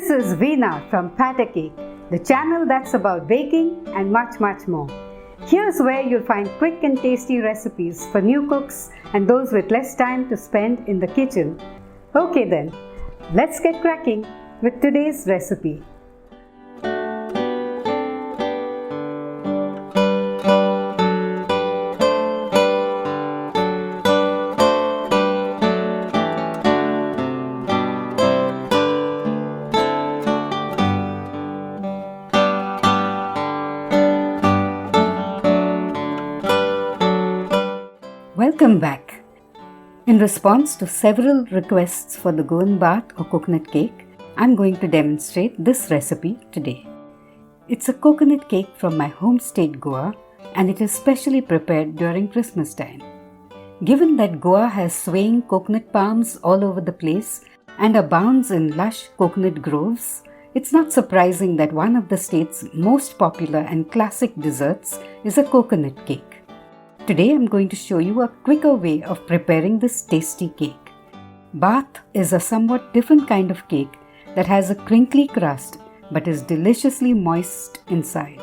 This is Veena from bathk, the channel that's about baking and much more. Here's where you'll find quick and tasty recipes for new cooks and those with less time to spend in the kitchen. Okay then, let's get cracking with today's recipe. Welcome back. In response to several requests for the Goan Baath or coconut cake, I'm going to demonstrate this recipe today. It's a coconut cake from my home state Goa, and it is specially prepared during Christmas time. Given that Goa has swaying coconut palms all over the place and abounds in lush coconut groves, it's not surprising that one of the state's most popular and classic desserts is a coconut cake. Today I'm going to show you a quicker way of preparing this tasty cake. Baath is a somewhat different kind of cake that has a crinkly crust but is deliciously moist inside.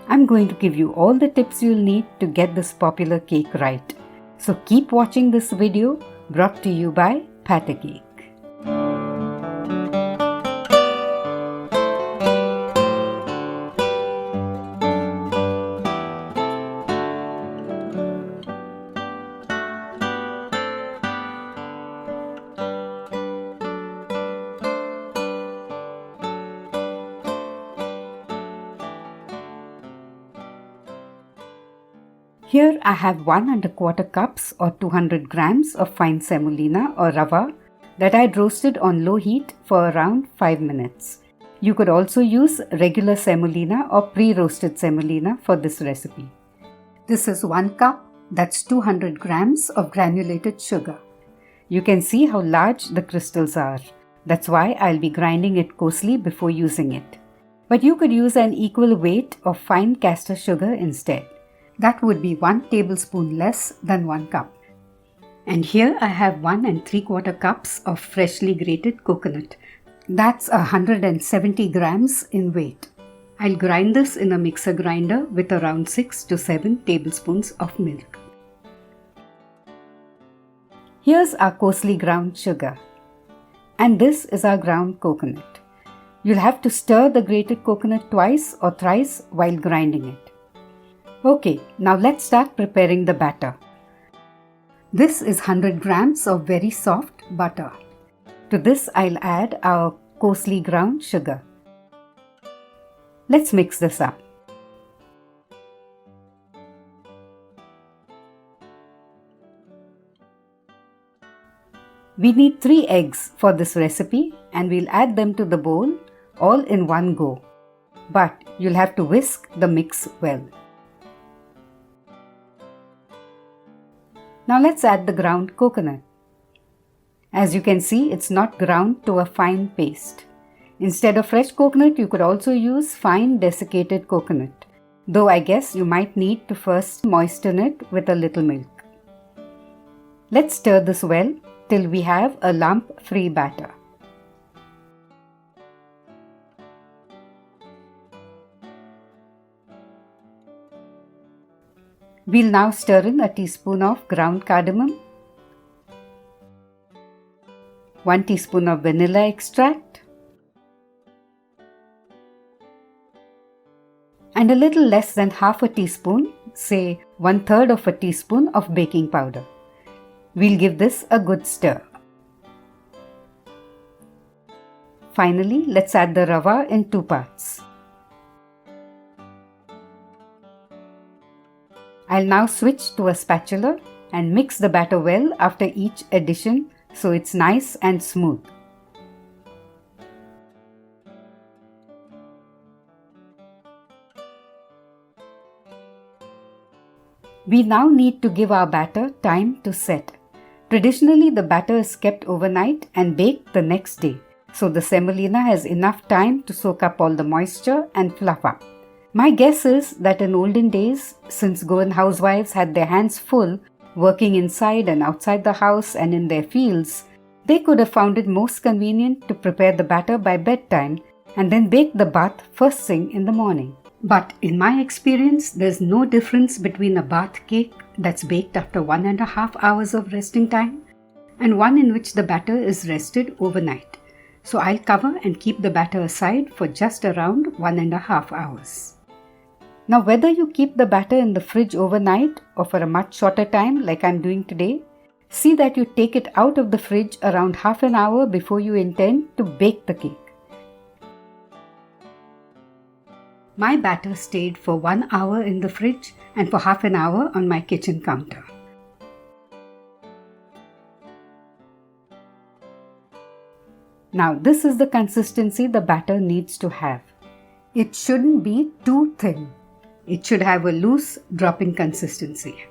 I'm going to give you all the tips you'll need to get this popular cake right. So keep watching this video brought to you by bathk. Here I have 1 1/4 cups or 200 grams of fine semolina or rava that I'd roasted on low heat for around 5 minutes. You could also use regular semolina or pre-roasted semolina for this recipe. This is 1 cup, that's 200 grams of granulated sugar. You can see how large the crystals are. That's why I'll be grinding it coarsely before using it. But you could use an equal weight of fine castor sugar instead. That would be 1 tablespoon less than 1 cup. And here I have 1 3/4 cups of freshly grated coconut. That's 170 grams in weight. I'll grind this in a mixer grinder with around 6 to 7 tablespoons of milk. Here's our coarsely ground sugar. And this is our ground coconut. You'll have to stir the grated coconut twice or thrice while grinding it. Okay, now let's start preparing the batter. This is 100 grams of very soft butter. To this I'll add our coarsely ground sugar. Let's mix this up. We need 3 eggs for this recipe and we'll add them to the bowl all in one go. But you'll have to whisk the mix well. Now let's add the ground coconut. As you can see, it's not ground to a fine paste. Instead of fresh coconut, you could also use fine desiccated coconut, though I guess you might need to first moisten it with a little milk. Let's stir this well till we have a lump-free batter. We'll now stir in a teaspoon of ground cardamom, 1 teaspoon of vanilla extract, and a little less than half a teaspoon, say 1/3 of a teaspoon of baking powder. We'll give this a good stir. Finally, let's add the rava in 2 parts. I'll now switch to a spatula and mix the batter well after each addition so it's nice and smooth. We now need to give our batter time to set. Traditionally, the batter is kept overnight and baked the next day, so the semolina has enough time to soak up all the moisture and fluff up. My guess is that in olden days, since Goan housewives had their hands full working inside and outside the house and in their fields, They could have found it most convenient to prepare the batter by bedtime and then bake the bath first thing in the morning. But in my experience, there's no difference between a bath cake that's baked after 1.5 hours of resting time and one in which the batter is rested overnight. So I'll cover and keep the batter aside for just around 1.5 hours. Now, whether you keep the batter in the fridge overnight or for a much shorter time like I'm doing today, see that you take it out of the fridge around half an hour before you intend to bake the cake. My batter stayed for 1 hour in the fridge and for half an hour on my kitchen counter. Now, this is the consistency the batter needs to have. It shouldn't be too thin. It should have a loose, dropping consistency.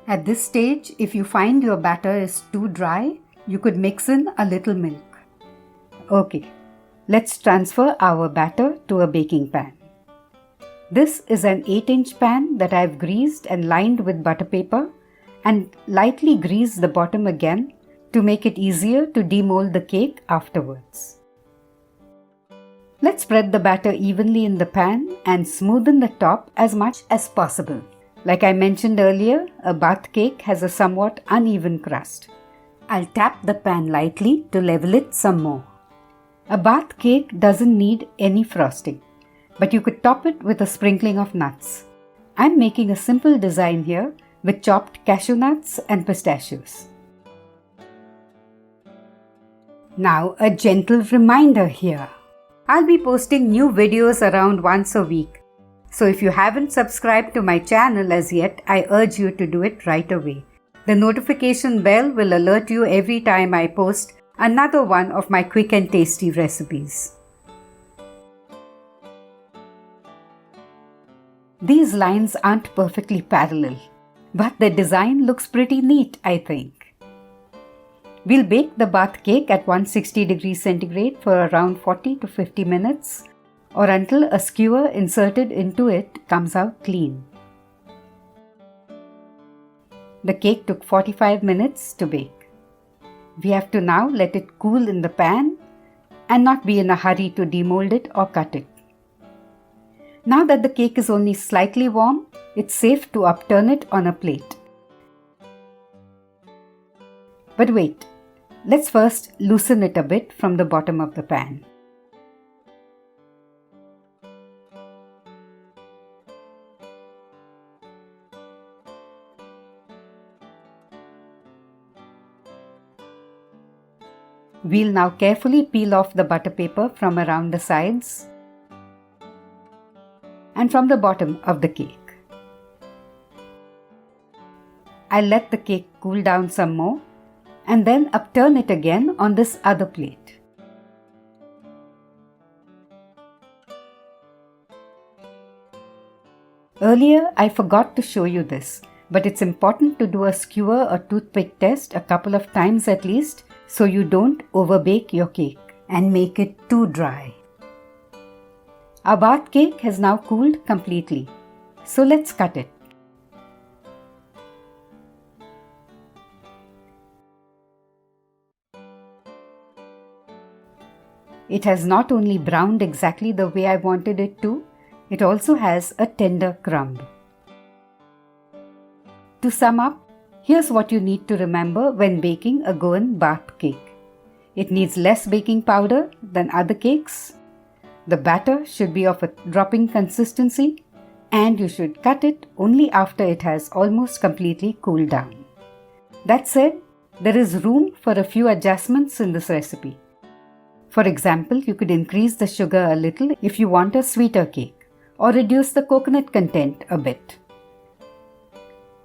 At this stage, if you find your batter is too dry, you could mix in a little milk. Okay, let's transfer our batter to a baking pan. This is an 8-inch pan that I've greased and lined with butter paper and lightly greased the bottom again to make it easier to demold the cake afterwards. Let's spread the batter evenly in the pan and smoothen the top as much as possible. Like I mentioned earlier, a bath cake has a somewhat uneven crust. I'll tap the pan lightly to level it some more. A bath cake doesn't need any frosting, but you could top it with a sprinkling of nuts. I'm making a simple design here with chopped cashew nuts and pistachios. Now, a gentle reminder here. I'll be posting new videos around once a week. So if you haven't subscribed to my channel as yet, I urge you to do it right away. The notification bell will alert you every time I post another one of my quick and tasty recipes. These lines aren't perfectly parallel, but the design looks pretty neat, I think. We'll bake the bath cake at 160 degrees centigrade for around 40 to 50 minutes or until a skewer inserted into it comes out clean. The cake took 45 minutes to bake. We have to now let it cool in the pan and not be in a hurry to demold it or cut it. Now that the cake is only slightly warm, it's safe to upturn it on a plate. But wait, let's first loosen it a bit from the bottom of the pan. We'll now carefully peel off the butter paper from around the sides and from the bottom of the cake. I'll let the cake cool down some more and then upturn it again on this other plate. Earlier, I forgot to show you this, but it's important to do a skewer or toothpick test a couple of times at least so you don't overbake your cake and make it too dry. Our bath cake has now cooled completely, so let's cut it. It has not only browned exactly the way I wanted it to, it also has a tender crumb. To sum up, here's what you need to remember when baking a Goan Baath cake. It needs less baking powder than other cakes. The batter should be of a dropping consistency and you should cut it only after it has almost completely cooled down. That said, there is room for a few adjustments in this recipe. For example, you could increase the sugar a little if you want a sweeter cake or reduce the coconut content a bit.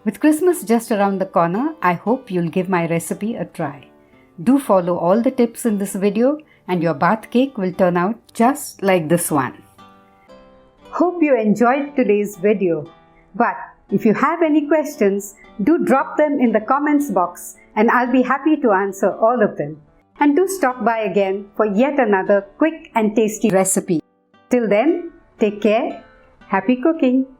With Christmas just around the corner, I hope you'll give my recipe a try. Do follow all the tips in this video and your bath cake will turn out just like this one. Hope you enjoyed today's video. But if you have any questions, do drop them in the comments box and I'll be happy to answer all of them. And do stop by again for yet another quick and tasty recipe. Till then, take care, happy cooking!